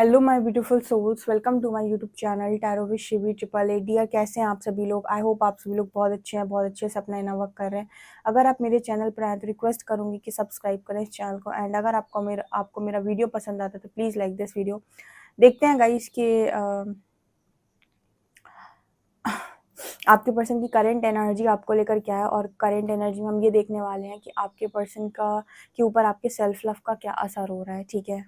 Hello my beautiful souls, welcome to my YouTube channel tarot with Shivi triple A. Dear, कैसे हैं आप सभी लोग? आई होप आप सभी लोग बहुत अच्छे से अपना इनर वर्क कर रहे हैं। अगर आप मेरे चैनल पर आए तो रिक्वेस्ट करूंगी कि सब्सक्राइब करें इस चैनल को। एंड अगर आपको मेरा वीडियो पसंद आता है तो प्लीज़ लाइक दिस वीडियो। देखते हैं गाइस कि आपके पर्सन की करेंट एनर्जी आपको लेकर क्या है। और करेंट एनर्जी में हम ये देखने वाले हैं कि आपके पर्सन का के ऊपर आपके सेल्फ लव का क्या असर हो रहा है। ठीक है,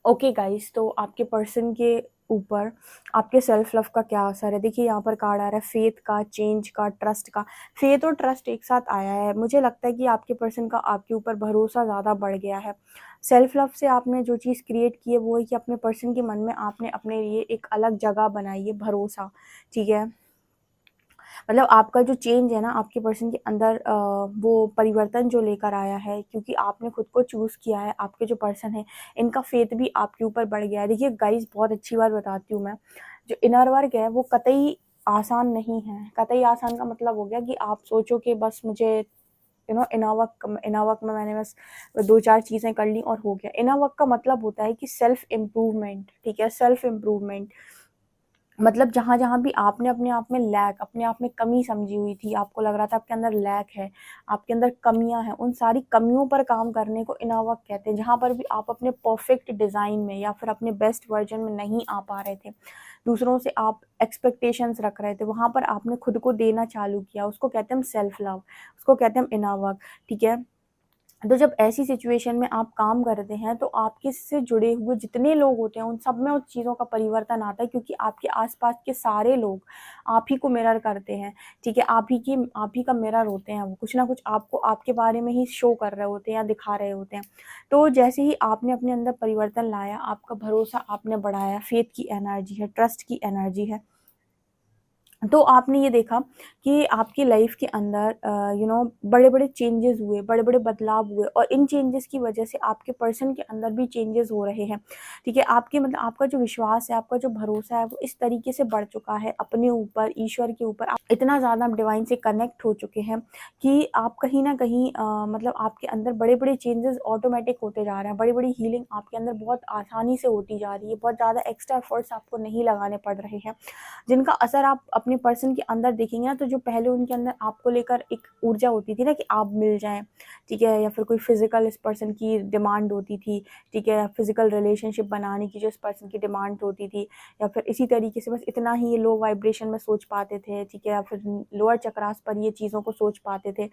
ओके गाइस, तो आपके पर्सन के ऊपर आपके सेल्फ लव का क्या असर है। देखिए, यहाँ पर कार्ड आ रहा है फेथ का, चेंज का, ट्रस्ट का। फेथ और ट्रस्ट एक साथ आया है। मुझे लगता है कि आपके पर्सन का आपके ऊपर भरोसा ज़्यादा बढ़ गया है। सेल्फ लव से आपने जो चीज़ क्रिएट की है वो है कि अपने पर्सन के मन में आपने अपने लिए एक अलग जगह बनाई है, भरोसा। ठीक है, मतलब आपका जो चेंज है ना आपके पर्सन के अंदर, वो परिवर्तन जो लेकर आया है, क्योंकि आपने खुद को चूज़ किया है। आपके जो पर्सन है इनका फेथ भी आपके ऊपर बढ़ गया है। देखिए गाइस, बहुत अच्छी बात बताती हूँ मैं। जो इनर वर्क है वो कतई आसान नहीं है। कतई आसान का मतलब हो गया कि आप सोचो कि बस मुझे इनर वर्क में मैंने बस 2-4 चीज़ें कर ली और हो गया। इनर वर्क का मतलब होता है कि सेल्फ इम्प्रूवमेंट। ठीक है, सेल्फ इम्प्रूवमेंट मतलब जहाँ जहाँ भी आपने अपने आप में लैक, अपने आप में कमी समझी हुई थी, आपको लग रहा था आपके अंदर लैक है, आपके अंदर कमियां हैं, उन सारी कमियों पर काम करने को इनर वर्क कहते हैं। जहाँ पर भी आप अपने परफेक्ट डिज़ाइन में या फिर अपने बेस्ट वर्जन में नहीं आ पा रहे थे, दूसरों से आप एक्सपेक्टेशंस रख रहे थे, वहाँ पर आपने खुद को देना चालू किया। उसको कहते हैं हम सेल्फ लव, उसको कहते हैं हम इनर वर्क। ठीक है, तो जब ऐसी सिचुएशन में आप काम करते हैं तो आपके से जुड़े हुए जितने लोग होते हैं उन सब में उन चीज़ों का परिवर्तन आता है, क्योंकि आपके आसपास के सारे लोग आप ही को मिरर करते हैं। ठीक है, आप ही का मिरर होते हैं। वो कुछ ना कुछ आपको आपके बारे में ही शो कर रहे होते हैं या दिखा रहे होते हैं। तो जैसे ही आपने अपने अंदर परिवर्तन लाया, आपका भरोसा आपने बढ़ाया, फेथ की एनर्जी है, ट्रस्ट की एनर्जी है, तो आपने ये देखा कि आपकी लाइफ के अंदर बड़े बड़े चेंजेस हुए, बड़े बड़े बदलाव हुए, और इन चेंजेस की वजह से आपके पर्सन के अंदर भी चेंजेस हो रहे हैं। ठीक है, आपके मतलब आपका जो विश्वास है, आपका जो भरोसा है, वो इस तरीके से बढ़ चुका है अपने ऊपर, ईश्वर के ऊपर। आप इतना ज़्यादा डिवाइन से कनेक्ट हो चुके हैं कि आप कहीं ना कहीं मतलब आपके अंदर बड़े बड़े चेंजेस ऑटोमेटिक होते जा रहे हैं। बड़ी बड़ी हीलिंग आपके अंदर बहुत आसानी से होती जा रही है। बहुत ज़्यादा एक्स्ट्रा एफर्ट्स आपको नहीं लगाने पड़ रहे हैं, जिनका असर आप अपने पर्सन के अंदर देखेंगे ना। तो जो पहले उनके अंदर आपको लेकर एक ऊर्जा होती थी ना कि आप मिल जाएं, ठीक है, या फिर कोई फिजिकल इस पर्सन की डिमांड होती थी, ठीक है, फिजिकल रिलेशनशिप बनाने की जो इस पर्सन की डिमांड होती थी, या फिर इसी तरीके से बस इतना ही ये लो वाइब्रेशन में सोच पाते थे, ठीक है, या फिर लोअर चक्रास पर ये चीज़ों को सोच पाते थे,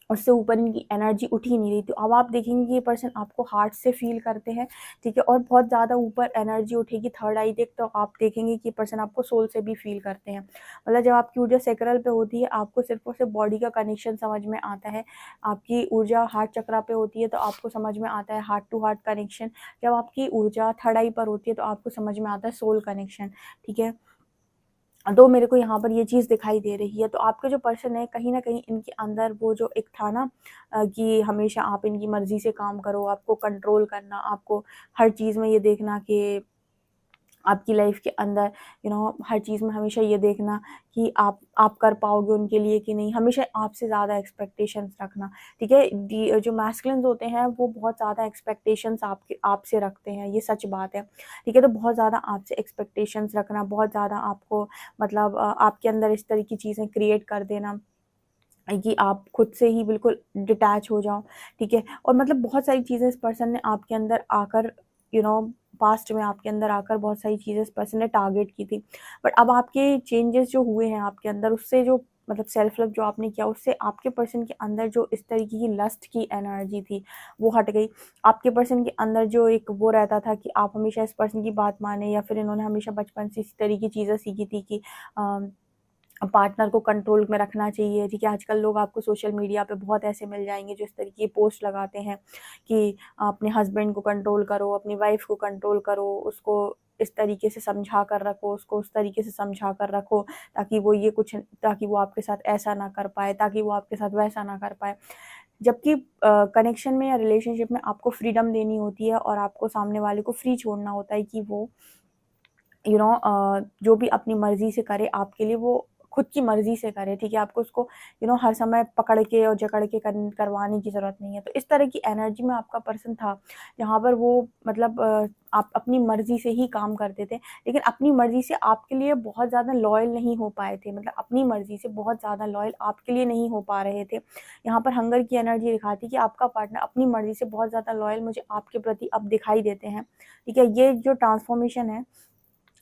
उससे ऊपर इनकी एनर्जी उठ ही नहीं रही। तो अब आप देखेंगे कि ये पर्सन आपको हार्ट से फील करते हैं। ठीक है, और बहुत ज़्यादा ऊपर एनर्जी उठेगी थर्ड आई तक, तो आप देखेंगे कि ये पर्सन आपको सोल से भी फील करते हैं। मतलब जब आपकी ऊर्जा सेक्रल पे होती है, आपको सिर्फ और सिर्फ बॉडी का कनेक्शन समझ में आता है। आपकी ऊर्जा हार्ट चक्रा पे होती है तो आपको समझ में आता है हार्ट टू हार्ट कनेक्शन। जब आपकी ऊर्जा थर्ड आई पर होती है तो आपको समझ में आता है सोल कनेक्शन। ठीक है, तो मेरे को यहाँ पर ये चीज़ दिखाई दे रही है। तो आपके जो पर्सन है, कहीं न कहीं इनके अंदर वो जो एक था ना, कि हमेशा आप इनकी मर्ज़ी से काम करो, आपको कंट्रोल करना, आपको हर चीज़ में ये देखना कि आपकी लाइफ के अंदर हर चीज़ में हमेशा ये देखना कि आप कर पाओगे उनके लिए कि नहीं, हमेशा आपसे ज़्यादा एक्सपेक्टेशंस रखना, ठीक है। जो मैस्कुलिन्स होते हैं वो बहुत ज़्यादा एक्सपेक्टेशंस आपसे रखते हैं, ये सच बात है, ठीक है। तो बहुत ज़्यादा आपसे एक्सपेक्टेशंस रखना, बहुत ज़्यादा आपको मतलब आपके अंदर इस तरह की चीज़ें क्रिएट कर देना कि आप खुद से ही बिल्कुल डिटैच हो जाओ, ठीक है। और मतलब बहुत सारी चीज़ें इस पर्सन ने आपके अंदर आकर यू नो पास्ट में आपके अंदर आकर बहुत सारी चीज़ें इस पर्सन ने टारगेट की थी। बट अब आपके चेंजेस जो हुए हैं आपके अंदर, उससे जो मतलब सेल्फ लव जो आपने किया, उससे आपके पर्सन के अंदर जो इस तरीके की लस्ट की एनर्जी थी, वो हट गई। आपके पर्सन के अंदर जो एक वो रहता था कि आप हमेशा इस पर्सन की बात माने, या फिर इन्होंने हमेशा बचपन से इसी तरह की चीज़ें सीखी थी कि पार्टनर को कंट्रोल में रखना चाहिए, ठीक है। आजकल लोग आपको सोशल मीडिया पे बहुत ऐसे मिल जाएँगे जो इस तरीके की पोस्ट लगाते हैं कि अपने हस्बैंड को कंट्रोल करो, अपनी वाइफ़ को कंट्रोल करो, उसको इस तरीके से समझा कर रखो, उसको उस तरीके से समझा कर रखो, ताकि वो आपके साथ ऐसा ना कर पाए, ताकि वो आपके साथ वैसा ना कर पाए। जबकि कनेक्शन में या रिलेशनशिप में आपको फ्रीडम देनी होती है और आपको सामने वाले को फ्री छोड़ना होता है कि वो जो भी अपनी मर्ज़ी से करे आपके लिए, वो खुद की मर्ज़ी से करे, ठीक है? आपको उसको हर समय पकड़ के और जकड़ के करवाने की ज़रूरत नहीं है। तो इस तरह की एनर्जी में आपका पर्सन था, जहाँ पर वो मतलब आप अपनी मर्ज़ी से ही काम करते थे, लेकिन अपनी मर्ज़ी से आपके लिए बहुत ज़्यादा लॉयल नहीं हो पाए थे। मतलब अपनी मर्ज़ी से बहुत ज़्यादा लॉयल आपके लिए नहीं हो पा रहे थे। यहाँ पर हंगर की एनर्जी दिखाती है कि आपका पार्टनर अपनी मर्ज़ी से बहुत ज़्यादा लॉयल मुझे आपके प्रति अब दिखाई देते हैं, ठीक है? ये जो ट्रांसफ़ॉर्मेशन है,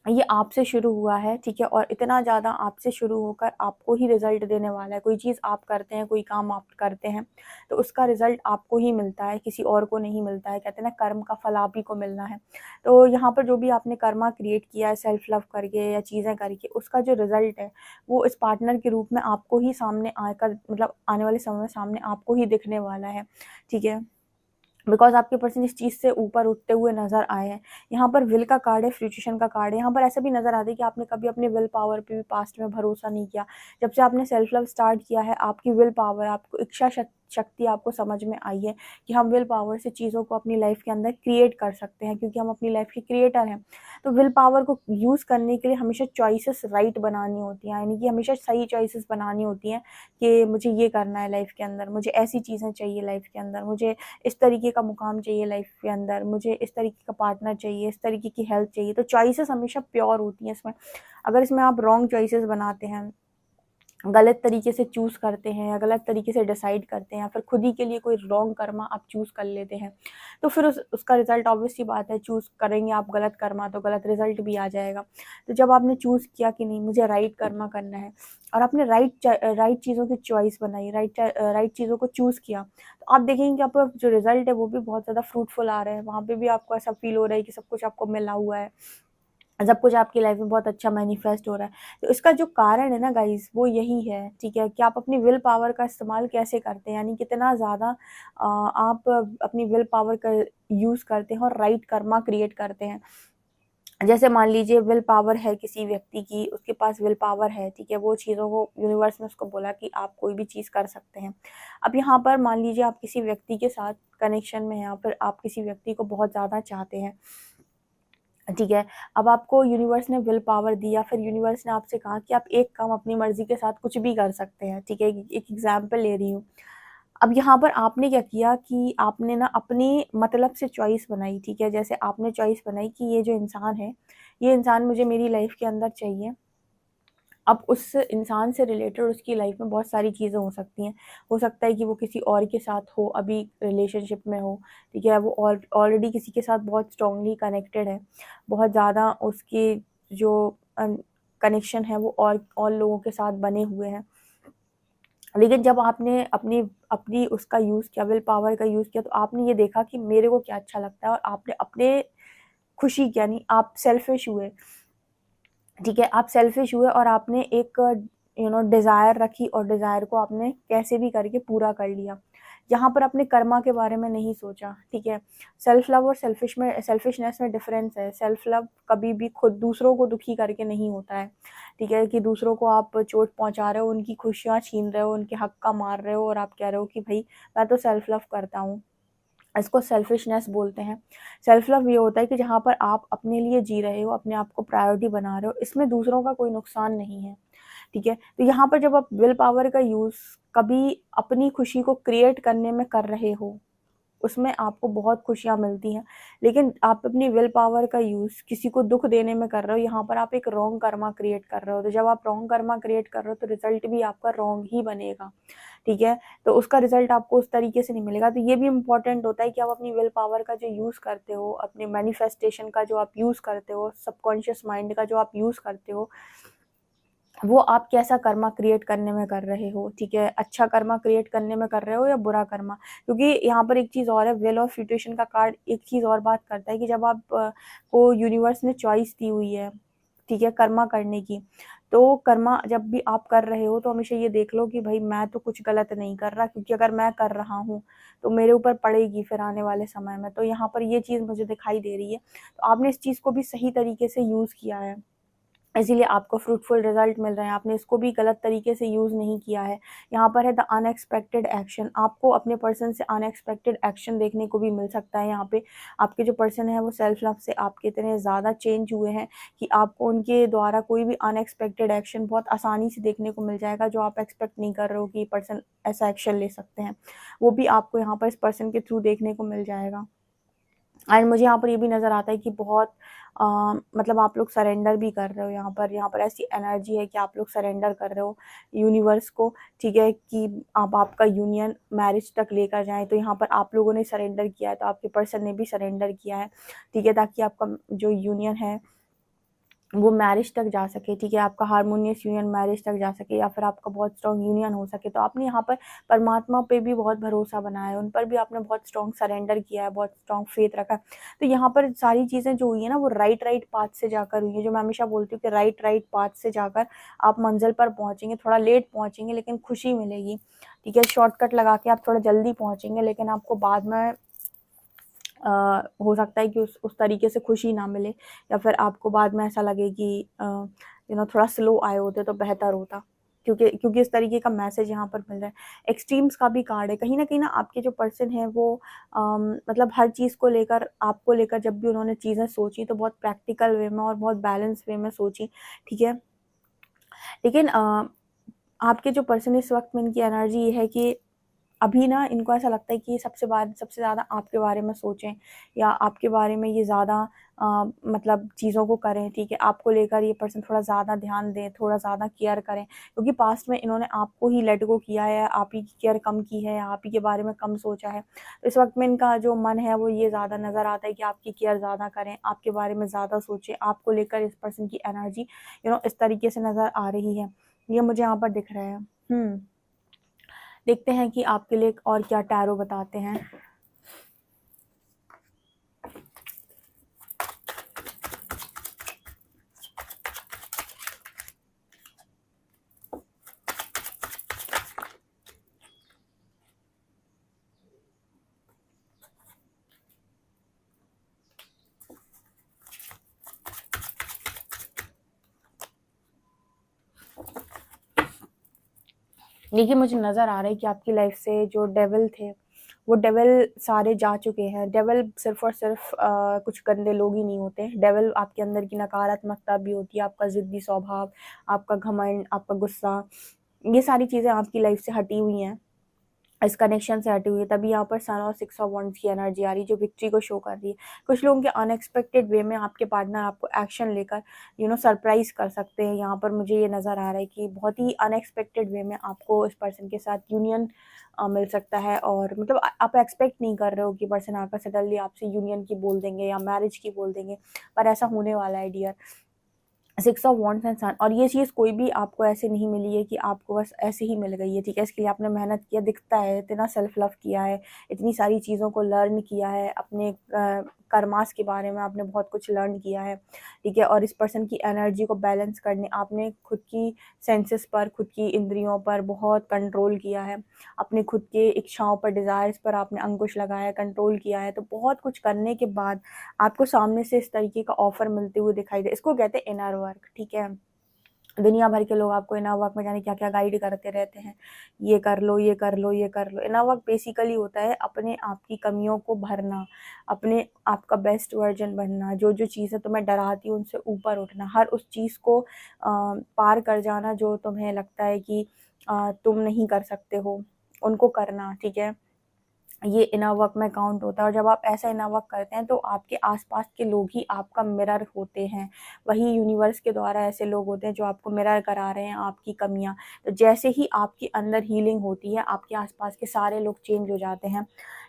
ये आपसे शुरू हुआ है, ठीक है। और इतना ज़्यादा आपसे शुरू होकर आपको ही रिज़ल्ट देने वाला है। कोई चीज़ आप करते हैं, कोई काम आप करते हैं, तो उसका रिज़ल्ट आपको ही मिलता है, किसी और को नहीं मिलता है। कहते हैं ना, कर्म का फल आप ही को मिलना है। तो यहाँ पर जो भी आपने कर्मा क्रिएट किया है सेल्फ लव करके या चीज़ें करके, उसका जो रिज़ल्ट है, वो इस पार्टनर के रूप में आपको ही सामने आकर मतलब आने वाले समय में सामने आपको ही दिखने वाला है, ठीक है। बिकॉज़ आपके पर्सन इस चीज़ से ऊपर उठते हुए नज़र आए हैं। यहाँ पर विल का कार्ड है, फ्रूस्ट्रेशन का कार्ड है। यहाँ पर ऐसा भी नज़र आता है कि आपने कभी अपने विल पावर पे भी पास्ट में भरोसा नहीं किया। जब से आपने सेल्फ लव स्टार्ट किया है, आपकी विल पावर, आपको इच्छा शक्ति आपको समझ में आई है कि हम विल पावर से चीज़ों को अपनी लाइफ़ के अंदर क्रिएट कर सकते हैं, क्योंकि हम अपनी लाइफ़ के क्रिएटर हैं। तो विल पावर को यूज़ करने के लिए हमेशा चॉइसेस राइट बनानी होती हैं, यानी कि हमेशा सही चॉइसेस बनानी होती हैं कि मुझे ये करना है लाइफ़ के अंदर, मुझे ऐसी चीज़ें चाहिए लाइफ़ के अंदर, मुझे इस तरीके का मुकाम चाहिए लाइफ के अंदर, मुझे इस तरीके का पार्टनर चाहिए, इस तरीके की हेल्थ चाहिए। तो चॉइसेस हमेशा प्योर होती हैं इसमें। अगर इसमें आप रॉन्ग चॉइसेस बनाते हैं, गलत तरीके से चूज़ करते हैं या गलत तरीके से डिसाइड करते हैं, या फिर खुद ही के लिए कोई रॉन्ग कर्मा आप चूज़ कर लेते हैं, तो फिर उसका रिज़ल्ट ऑब्वियस सी बात है, चूज़ करेंगे आप गलत कर्मा तो गलत रिज़ल्ट भी आ जाएगा। तो जब आपने चूज़ किया कि नहीं मुझे राइट कर्मा करना है, और आपने राइट चीज़ों की चॉइस बनाई, राइट चीज़ों को चूज़ किया, तो आप देखेंगे कि आपका जो रिज़ल्ट है वो भी बहुत ज़्यादा फ्रूटफुल आ रहा है। वहाँ पे भी आपको ऐसा फ़ील हो रहा है कि सब कुछ आपको मिला हुआ है। सब कुछ आपकी लाइफ में बहुत अच्छा मैनिफेस्ट हो रहा है। तो इसका जो कारण है ना गाइज़, वो यही है, ठीक है? कि आप अपनी विल पावर का इस्तेमाल कैसे करते हैं, यानी कितना ज़्यादा आप अपनी विल पावर का यूज़ करते हैं और राइट कर्मा क्रिएट करते हैं। जैसे मान लीजिए विल पावर है किसी व्यक्ति की, उसके पास विल पावर है, ठीक है? वो चीज़ों को यूनिवर्स ने उसको बोला कि आप कोई भी चीज़ कर सकते हैं। अब यहाँ पर मान लीजिए आप किसी व्यक्ति के साथ कनेक्शन में हैं, या फिर आप किसी व्यक्ति को बहुत ज़्यादा चाहते हैं, ठीक है। अब आपको यूनिवर्स ने विल पावर दी, या फिर यूनिवर्स ने आपसे कहा कि आप एक काम अपनी मर्ज़ी के साथ कुछ भी कर सकते हैं, ठीक है। एक एग्ज़ाम्पल ले रही हूँ। अब यहाँ पर आपने क्या किया कि आपने ना अपने मतलब से चॉइस बनाई, ठीक है। जैसे आपने चॉइस बनाई कि ये जो इंसान है, ये इंसान मुझे मेरी लाइफ़ के अंदर चाहिए। अब उस इंसान से रिलेटेड उसकी लाइफ में बहुत सारी चीज़ें हो सकती हैं। हो सकता है कि वो किसी और के साथ हो, अभी रिलेशनशिप में हो, ठीक है? वो ऑलरेडी किसी के साथ बहुत स्ट्रॉन्गली कनेक्टेड है। बहुत ज़्यादा उसके जो कनेक्शन है वो और लोगों के साथ बने हुए हैं। लेकिन जब आपने अपनी अपनी उसका यूज़ किया, विल पावर का यूज़ किया, तो आपने ये देखा कि मेरे को क्या अच्छा लगता है, और आपने अपने खुशी की, यानी आप सेल्फिश हुए। ठीक है, आप सेल्फिश हुए और आपने एक डिज़ायर रखी, और डिज़ायर को आपने कैसे भी करके पूरा कर लिया। यहाँ पर अपने कर्मा के बारे में नहीं सोचा, ठीक है। सेल्फ लव और सेल्फिशनेस में डिफ़रेंस है। सेल्फ लव कभी भी खुद दूसरों को दुखी करके नहीं होता है, ठीक है, कि दूसरों को आप चोट पहुँचा रहे हो, उनकी खुशियाँ छीन रहे हो, उनके हक का मार रहे हो, और आप कह रहे हो कि भई मैं तो सेल्फ लव करता हूँ। इसको सेल्फिशनेस बोलते हैं। सेल्फ लव ये होता है कि जहाँ पर आप अपने लिए जी रहे हो, अपने आप को प्रायोरिटी बना रहे हो, इसमें दूसरों का कोई नुकसान नहीं है, ठीक है? तो यहाँ पर जब आप विल पावर का यूज़ कभी अपनी खुशी को क्रिएट करने में कर रहे हो, उसमें आपको बहुत खुशियाँ मिलती हैं। लेकिन आप अपनी विल पावर का यूज़ किसी को दुःख देने में कर रहे हो, यहाँ पर आप एक रॉन्ग कर्मा क्रिएट कर रहे हो। तो जब आप रॉन्ग कर्मा क्रिएट कर रहे हो तो रिज़ल्ट भी आपका रॉन्ग ही बनेगा, ठीक है? तो उसका रिज़ल्ट आपको उस तरीके से नहीं मिलेगा। तो ये भी इम्पोर्टेंट होता है कि आप अपनी विल पावर का जो यूज़ करते हो, अपने मैनिफेस्टेशन का जो आप यूज़ करते हो, सबकॉन्शियस माइंड का जो आप यूज़ करते हो, वो आप कैसा कर्मा क्रिएट करने में कर रहे हो, ठीक है? अच्छा कर्मा क्रिएट करने में कर रहे हो या बुरा कर्मा? क्योंकि यहाँ पर एक चीज़ और है, व्हील ऑफ फ्यूचुएशन का कार्ड एक चीज़ और बात करता है कि जब आप को यूनिवर्स ने चॉइस दी हुई है, ठीक है, कर्मा करने की, तो कर्मा जब भी आप कर रहे हो तो हमेशा ये देख लो कि भाई मैं तो कुछ गलत नहीं कर रहा, क्योंकि अगर मैं कर रहा हूँ तो मेरे ऊपर पड़ेगी फिर आने वाले समय में। तो यहाँ पर ये चीज़ मुझे दिखाई दे रही है। तो आपने इस चीज़ को भी सही तरीके से यूज़ किया है, इसीलिए आपको फ्रूटफुल रिजल्ट मिल रहे हैं। आपने इसको भी गलत तरीके से यूज़ नहीं किया है। यहाँ पर है द अनएक्सपेक्टेड एक्शन, आपको अपने पर्सन से अनएक्सपेक्टेड एक्शन देखने को भी मिल सकता है। यहाँ पे आपके जो पर्सन है वो सेल्फ लव से आपके इतने ज़्यादा चेंज हुए हैं कि आपको उनके द्वारा कोई भी अनएक्सपेक्टेड एक्शन बहुत आसानी से देखने को मिल जाएगा, जो आप एक्सपेक्ट नहीं कर रहे हो कि पर्सन ऐसा एक्शन ले सकते हैं, वो भी आपको यहाँ पर इस पर्सन के थ्रू देखने को मिल जाएगा। एंड मुझे यहाँ पर ये भी नज़र आता है कि बहुत मतलब आप लोग सरेंडर भी कर रहे हो यहाँ पर ऐसी एनर्जी है कि आप लोग सरेंडर कर रहे हो यूनिवर्स को, ठीक है? कि आप आपका यूनियन मैरिज तक लेकर जाएँ। तो यहाँ पर आप लोगों ने सरेंडर किया है, तो आपके पर्सन ने भी सरेंडर किया है, ठीक है? ताकि आपका जो यूनियन है वो मैरिज तक जा सके, ठीक है? आपका हार्मोनियस यूनियन मैरिज तक जा सके या फिर आपका बहुत स्ट्रॉन्ग यूनियन हो सके। तो आपने यहाँ पर परमात्मा पे भी बहुत भरोसा बनाया है, उन पर भी आपने बहुत स्ट्रॉन्ग सरेंडर किया है, बहुत स्ट्रॉन्ग फेथ रखा है। तो यहाँ पर सारी चीज़ें जो हुई है ना, वो राइट पाथ से जाकर हुई है। जो मैं हमेशा बोलती हूँ कि राइट पाथ से जाकर आप मंज़िल पर पहुँचेंगे, थोड़ा लेट पहुँचेंगे लेकिन खुशी मिलेगी, ठीक है? शॉर्टकट लगा के आप थोड़ा जल्दी पहुँचेंगे लेकिन आपको बाद में हो सकता है कि उस तरीके से खुशी ना मिले, या फिर आपको बाद में ऐसा लगे कि थोड़ा स्लो आए होते तो बेहतर होता, क्योंकि इस तरीके का मैसेज यहाँ पर मिल रहा है। एक्सट्रीम्स का भी कार्ड है, कहीं न आपके जो पर्सन है वो मतलब हर चीज़ को लेकर, आपको लेकर जब भी उन्होंने चीज़ें सोची तो बहुत प्रैक्टिकल वे में और बहुत बैलेंस वे में सोची, ठीक है? लेकिन आपके जो पर्सन इस वक़्त में इनकी एनर्जी ये है कि अभी ना इनको ऐसा लगता है कि सबसे ज़्यादा आपके बारे में सोचें या आपके बारे में ये ज़्यादा मतलब चीज़ों को करें, ठीक है? आपको लेकर ये पर्सन थोड़ा ज़्यादा ध्यान दें, थोड़ा ज़्यादा केयर करें, क्योंकि पास्ट में इन्होंने आपको ही लेट गो किया है, आप ही की केयर कम की है, आप ही के बारे में कम सोचा है। तो इस वक़्त में इनका जो मन है वो ये ज़्यादा नज़र आता है कि आपकी केयर ज़्यादा करें, आपके बारे में ज़्यादा सोचें, आपको लेकर इस पर्सन की एनर्जी इस तरीके से नज़र आ रही है। ये मुझे यहाँ पर दिख रहा है। देखते हैं कि आपके लिए और क्या टैरो बताते हैं। देखिए, मुझे नज़र आ रहा है कि आपकी लाइफ से जो डेविल थे, वो डेविल सारे जा चुके हैं। डेविल सिर्फ़ और सिर्फ़ कुछ गंदे लोग ही नहीं होते। डेविल आपके अंदर की नकारात्मकता भी होती है, आपका ज़िद्दी स्वभाव, आपका घमंड, आपका गुस्सा, ये सारी चीज़ें आपकी लाइफ से हटी हुई हैं। इस कनेक्शन से हटी हुई है, तभी यहाँ पर सन और 6 ऑफ वंड्स की एनर्जी आ रही है, जो विक्ट्री को शो कर रही है। कुछ लोगों के अनएक्सपेक्टेड वे में आपके पार्टनर आपको एक्शन लेकर सरप्राइज़ कर सकते हैं। यहाँ पर मुझे ये नज़र आ रहा है कि बहुत ही अनएक्सपेक्टेड वे में आपको इस पर्सन के साथ यूनियन मिल सकता है, और मतलब आप एक्सपेक्ट नहीं कर रहे हो कि पर्सन आकर सडनली आपसे यूनियन की बोल देंगे या मैरिज की बोल देंगे, पर ऐसा होने वाला है डियर। 6 ऑफ वॉन्ड्स एंड सन, और ये चीज़ कोई भी आपको ऐसे नहीं मिली है कि आपको बस ऐसे ही मिल गई है, ठीक है? इसके लिए आपने मेहनत किया, दिखता है, इतना सेल्फ लव किया है, इतनी सारी चीज़ों को लर्न किया है, अपने कर्मास के बारे में आपने बहुत कुछ लर्न किया है, ठीक है? और इस पर्सन की एनर्जी को बैलेंस करने आपने खुद की सेंसेस पर, खुद की इंद्रियों पर बहुत कंट्रोल किया है, अपने खुद के इच्छाओं पर, डिज़ायर्स पर आपने अंकुश लगाया, कंट्रोल किया है। तो बहुत कुछ करने के बाद आपको सामने से इस तरीके का ऑफ़र मिलते हुए दिखाई दे, इसको कहते हैं इनर वर्क, ठीक है? दुनिया भर के लोग आपको इनर वर्क में जाने क्या-क्या गाइड करते रहते हैं, ये कर लो, ये कर लो, ये कर लो। इनर वर्क बेसिकली होता है अपने आप की कमियों को भरना, अपने आप का बेस्ट वर्ज़न बनना, जो-जो चीज़ें तुम्हें डराती हैं उनसे ऊपर उठना, हर उस चीज़ को पार कर जाना जो तुम्हें लगता है कि तुम नहीं कर सकते हो, उनको करना, ठीक है? ये इनर वर्क में काउंट होता है और जब आप ऐसा इनर वर्क करते हैं तो आपके आसपास के लोग ही आपका मिरर होते हैं। वही यूनिवर्स के द्वारा ऐसे लोग होते हैं जो आपको मिरर करा रहे हैं आपकी कमियाँ। तो जैसे ही आपके अंदर हीलिंग होती है, आपके आसपास के सारे लोग चेंज हो जाते हैं।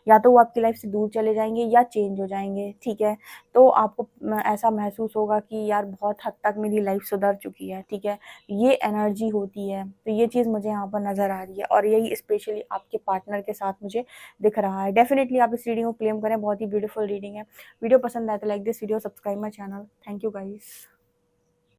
या तो वो आपकी लाइफ से दूर चले जाएँगे या चेंज हो जाएँगे, ठीक है? तो आपको ऐसा महसूस होगा कि यार बहुत हद तक मेरी लाइफ सुधर चुकी है, ठीक है? ये एनर्जी होती है। तो ये चीज़ मुझे यहाँ पर नज़र आ रही है और यही स्पेशली आपके पार्टनर के साथ मुझे दिख रहा है। डेफ़िनिटली आप इस रीडिंग को क्लेम करें, बहुत ही ब्यूटीफुल रीडिंग है। वीडियो पसंद आए तो like this video, subscribe my channel. Thank you guys.